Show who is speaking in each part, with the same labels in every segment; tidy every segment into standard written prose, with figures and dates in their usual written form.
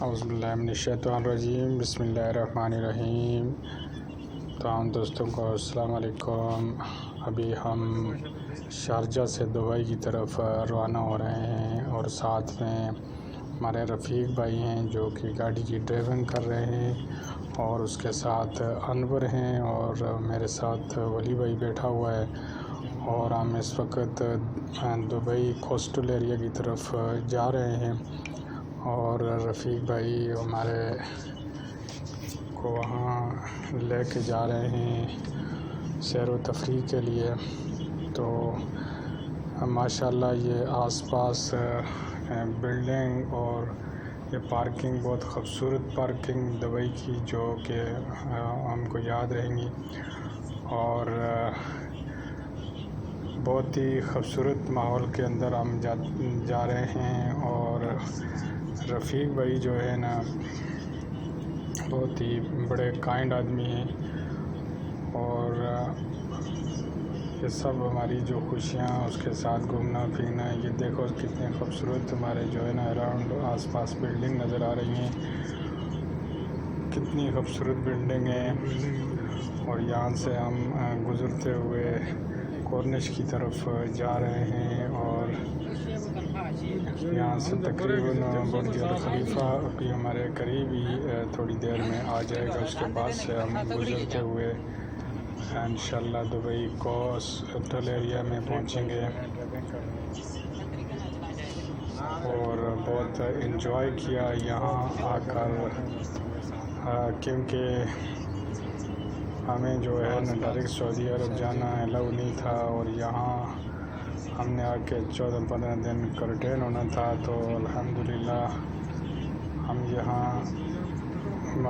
Speaker 1: اعوذ باللہ من الشیطان الرجیم، بسم اللہ الرحمن الرحیم۔ تمام دوستوں کو السلام علیکم۔ ابھی ہم شارجہ سے دبئی کی طرف روانہ ہو رہے ہیں اور ساتھ میں ہمارے رفیق بھائی ہیں جو کہ گاڑی کی ڈرائیونگ کر رہے ہیں، اور اس کے ساتھ انور ہیں اور میرے ساتھ ولی بھائی بیٹھا ہوا ہے، اور ہم اس وقت دبئی کوسٹل ایریا کی طرف جا رہے ہیں، اور رفیق بھائی ہمارے کو وہاں لے کے جا رہے ہیں سیر و تفریح کے لیے۔ تو ماشاءاللہ یہ آس پاس بلڈنگ اور یہ پارکنگ بہت خوبصورت پارکنگ دبئی کی جو کہ ہم کو یاد رہیں گی، اور بہت ہی خوبصورت ماحول کے اندر ہم جا رہے ہیں۔ اور رفیق بھائی جو ہے نا بہت ہی بڑے کائنڈ آدمی ہیں، اور یہ سب ہماری جو خوشیاں اس کے ساتھ گھومنا پھرنا، یہ دیکھو کتنے خوبصورت ہمارے جو ہے نا اراؤنڈ آس پاس بلڈنگ نظر آ رہی ہیں، کتنی خوبصورت بلڈنگ ہیں۔ اور یہاں سے ہم گزرتے ہوئے کورنش کی طرف جا رہے ہیں، اور یہاں سے تقریباً برج خلیفہ بھی ہمارے قریب ہی تھوڑی دیر میں آ جائے گا۔ اس کے بعد سے ہم گزرتے ہوئے انشاءاللہ دبئی کوسٹل ایریا میں پہنچیں گے، اور بہت انجوائے کیا یہاں آ کر، کیونکہ ہمیں جو ہے نا ڈائریکٹ سعودی عرب جانا الاؤ نہیں تھا، اور یہاں ہم نے آ کے 14-15 دن کوارنٹین ہونا تھا۔ تو الحمدللہ ہم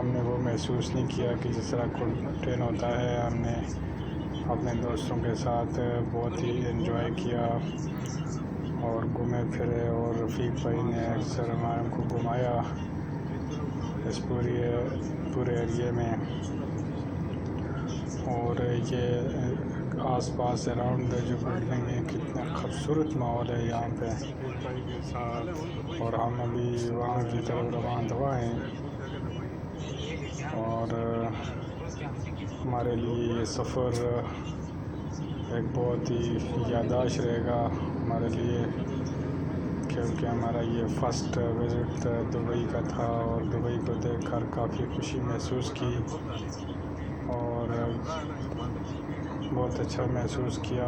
Speaker 1: نے وہ محسوس نہیں کیا کہ جس طرح کوارنٹین ہوتا ہے۔ ہم نے اپنے دوستوں کے ساتھ بہت ہی انجوائے کیا اور گھومے پھرے، اور رفیق بھائی نے اکثر ہم کو گھمایا اس پورے ایریے میں۔ اور یہ آس پاس اراؤنڈ جو بلڈنگ ہے، کتنا خوبصورت ماحول ہے یہاں پہ، اور ہم ابھی وہاں کی طرف روانہ ہیں، اور ہمارے لیے یہ سفر ایک بہت ہی یادگار رہے گا ہمارے لیے، کیونکہ ہمارا یہ فرسٹ وزٹ دبئی کا تھا، اور دبئی کو دیکھ کر کافی خوشی محسوس کی، اور بہت اچھا محسوس کیا۔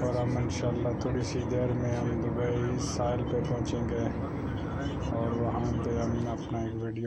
Speaker 1: اور ہم انشاءاللہ تھوڑی سی دیر میں ہم دبئی ساحل پہ پہنچیں گے، اور وہاں پہ ہم اپنا ایک ویڈیو